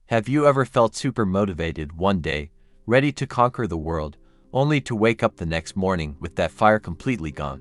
Have you ever felt super motivated one day, ready to conquer the world, only to wake up the next morning with that fire completely gone?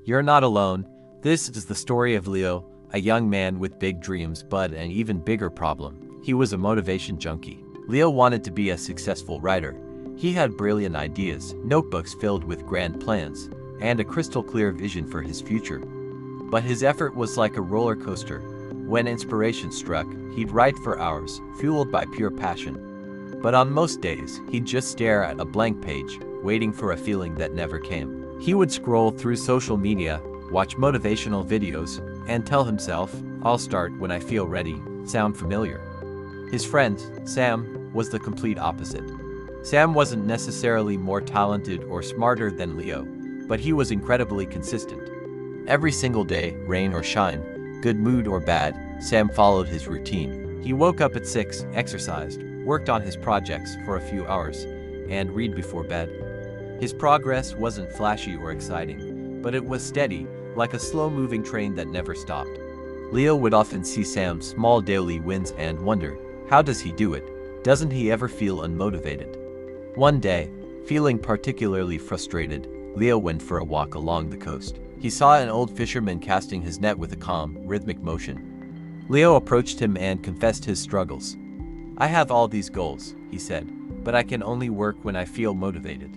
You're not alone. This is the story of Leo, a young man with big dreams but an even bigger problem. He was a motivation junkie. Leo wanted to be a successful writer. He had brilliant ideas, notebooks filled with grand plans, and a crystal clear vision for his future. But his effort was like a roller coaster. When inspiration struck, he'd write for hours, fueled by pure passion. But on most days, he'd just stare at a blank page, waiting for a feeling that never came. He would scroll through social media, watch motivational videos, and tell himself, "I'll start when I feel ready." Sound familiar? His friend, Sam, was the complete opposite. Sam wasn't necessarily more talented or smarter than Leo, but he was incredibly consistent. Every single day, rain or shine, good mood or bad, Sam followed his routine. He woke up at 6, exercised, worked on his projects for a few hours, and read before bed. His progress wasn't flashy or exciting, but it was steady, like a slow-moving train that never stopped. Leo would often see Sam's small daily wins and wonder, how does he do it? Doesn't he ever feel unmotivated? One day, feeling particularly frustrated, Leo went for a walk along the coast. He saw an old fisherman casting his net with a calm, rhythmic motion. Leo approached him and confessed his struggles. "I have all these goals," he said, "but I can only work when I feel motivated.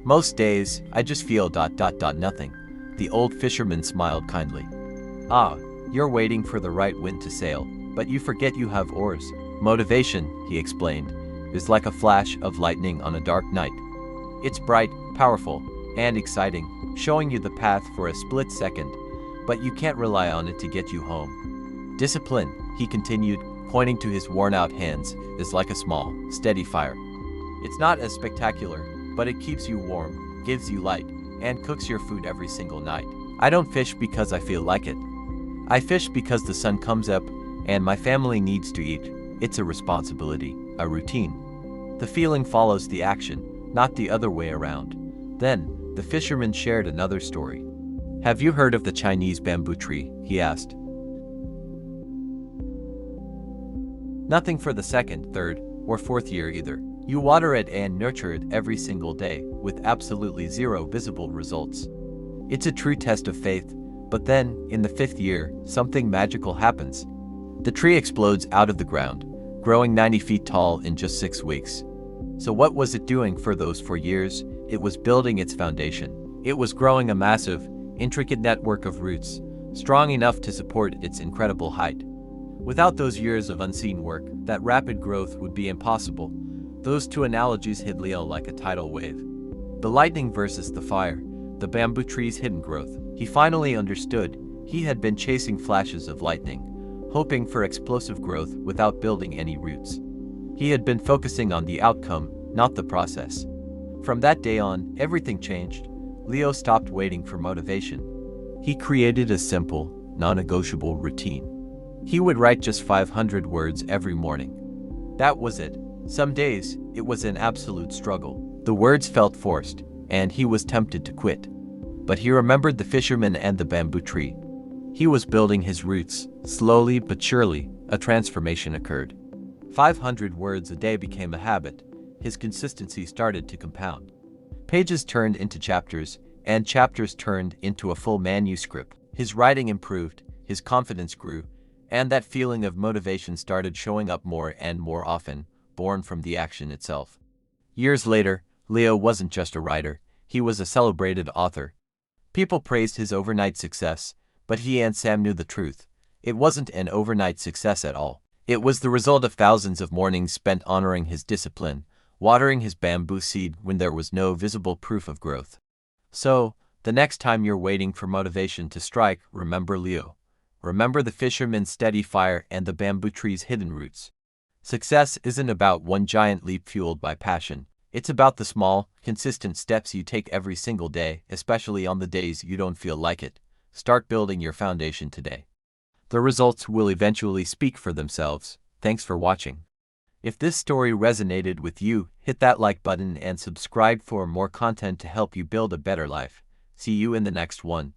Most days, I just feel nothing." The old fisherman smiled kindly. "Ah, you're waiting for the right wind to sail, but you forget you have oars. Motivation," he explained, "is like a flash of lightning on a dark night. It's bright, powerful, and exciting, showing you the path for a split second, but you can't rely on it to get you home. Discipline," he continued, pointing to his worn-out hands, "is like a small, steady fire. It's not as spectacular, but it keeps you warm, gives you light, and cooks your food every single night. I don't fish because I feel like it. I fish because the sun comes up and my family needs to eat. It's a responsibility, a routine. The feeling follows the action, not the other way around." Then, the fisherman shared another story. "Have you heard of the Chinese bamboo tree?" he asked. "Nothing for the second, third, or fourth year either. You water it and nurture it every single day, with absolutely zero visible results. It's a true test of faith, but then, in the 5th year, something magical happens. The tree explodes out of the ground, growing 90 feet tall in just 6 weeks. So what was it doing for those 4 years? It was building its foundation. It was growing a massive, intricate network of roots, strong enough to support its incredible height. Without those years of unseen work, that rapid growth would be impossible." Those two analogies hit Leo like a tidal wave. The lightning versus the fire, the bamboo tree's hidden growth. He finally understood. He had been chasing flashes of lightning, hoping for explosive growth without building any roots. He had been focusing on the outcome, not the process. From that day on, everything changed. Leo stopped waiting for motivation. He created a simple, non-negotiable routine. He would write just 500 words every morning. That was it. Some days, it was an absolute struggle. The words felt forced, and he was tempted to quit. But he remembered the fisherman and the bamboo tree. He was building his roots. Slowly but surely, a transformation occurred. 500 words a day became a habit. His consistency started to compound. Pages turned into chapters, and chapters turned into a full manuscript. His writing improved, his confidence grew, and that feeling of motivation started showing up more and more often, born from the action itself. Years later, Leo wasn't just a writer, he was a celebrated author. People praised his overnight success, but he and Sam knew the truth. It wasn't an overnight success at all. It was the result of thousands of mornings spent honoring his discipline, watering his bamboo seed when there was no visible proof of growth. So, the next time you're waiting for motivation to strike, remember Leo. Remember the fisherman's steady fire and the bamboo tree's hidden roots. Success isn't about one giant leap fueled by passion. It's about the small, consistent steps you take every single day, especially on the days you don't feel like it. Start building your foundation today. The results will eventually speak for themselves. Thanks for watching. If this story resonated with you, hit that like button and subscribe for more content to help you build a better life. See you in the next one.